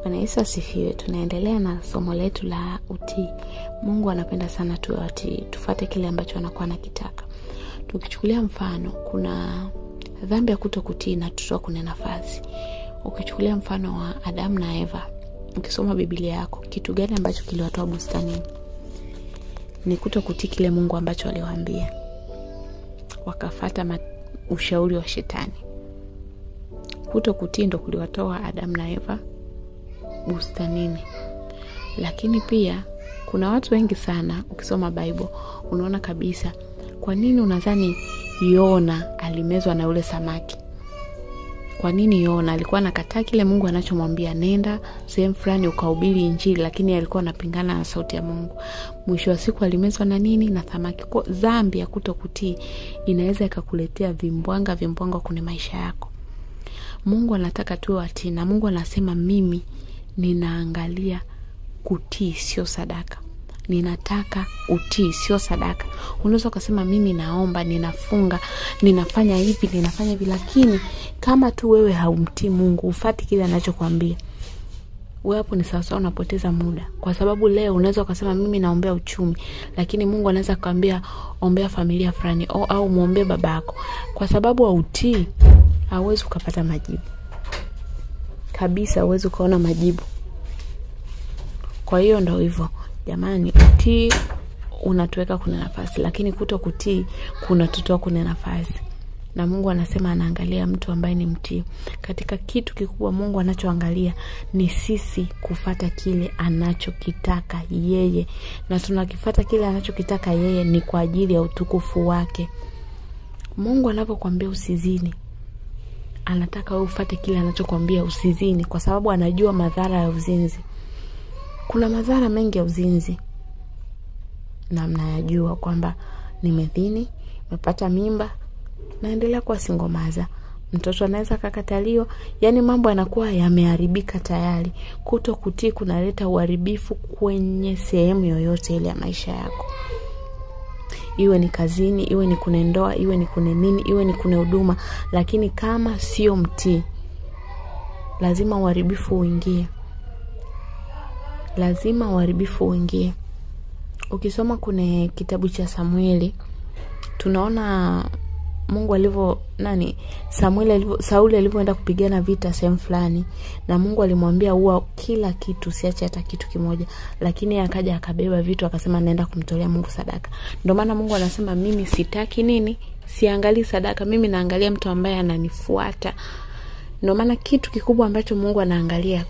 Bwana Yesu asifiwe. Tunaendelea na somo letu la utii. Mungu anapenda sana tuwe watii, tufuate kile ambacho anakuwa anakitaka. Tukichukulia mfano, kuna dhambi ya kutokutii na tutoa kuna nafasi. Ukichukulia mfano wa Adamu na Eva, ukisoma Biblia yako, kitu gani ambacho kiliwatoa bustanini? Ni kutokutii kile Mungu ambacho aliwaambia. Wakafuata ushauri wa shetani. Kutokutii ndo kuliwatoa Adamu na Eva bustanini. Lakini pia kuna watu wengi sana, ukisoma Bible unaona kabisa kwa nini unadhani Yona alimezwa na ule samaki. Kwa nini Yona alikuwa anakataa kile Mungu anachomwambia, nenda sehemu fulani ukahubiri injili, lakini alikuwa anapingana na sauti ya Mungu. Mwisho wa siku alimezwa na nini? Na samaki. Kwa dhambi ya kutokutii inaweza ikakuletea vimbwanga kwenye maisha yako. Mungu anataka tuwe watii, na Mungu anasema mimi ninaangalia kutii sio sadaka. Ninataka utii sio sadaka. Unaweza kusema mimi naomba, ninafunga, ninafanya hivi, lakini kama tu wewe haumtii Mungu, ufuati kile anachokuambia, wewe hapo ni sawa sawa unapoteza muda. Kwa sababu leo unaweza kusema mimi naombea uchumi, lakini Mungu anaweza kuambia ombea familia fulani au muombe babako. Kwa sababu hautii, hauwezi kupata majibu. Kabisa hauwezi kuona majibu. Kwa hiyo ndio hivyo. Jamani, utii unatuweka kuna nafasi, lakini kutokutii kunatutoa kuna nafasi. Na Mungu anasema anaangalia mtu ambaye ni mtii. Katika kitu kikubwa Mungu anachoangalia ni sisi kufuata kile anachokitaka yeye. Na tunakifuata kile anachokitaka yeye ni kwa ajili ya utukufu wake. Mungu anapokuambia usizini, anataka wewe ufuate kile anachokuambia usizini, kwa sababu anajua madhara ya uzinzi. Kuna madhara mengi ya uzinzi. Na mnayajua kwamba nimedhini, nimepata mimba, naendelea kuwa singomaza. Mtoto anaweza kukataliwa, yani mambo yanakuwa yameharibika tayari. Kutokutii kunaleta uharibifu kwenye sehemu yoyote ile ya maisha yako. Iwe ni kazini, iwe ni kwenye ndoa, iwe ni kwenye nini, iwe ni kwenye huduma, lakini kama sio mtii, lazima uharibifu uingie. Ukisoma kwenye kitabu cha Samueli, tunaona Mungu Sauli alivyoenda kupigana vita sehemu fulani, na Mungu alimwambia ua kila kitu, siache hata kitu kimoja, lakini akaja akabeba vitu akasema naenda kumtolea Mungu sadaka. Ndio maana Mungu anasema mimi sitaki nini? Siangalii sadaka, mimi naangalia mtu ambaye ananifuata. Ndio maana kitu kikubwa ambacho Mungu anaangalia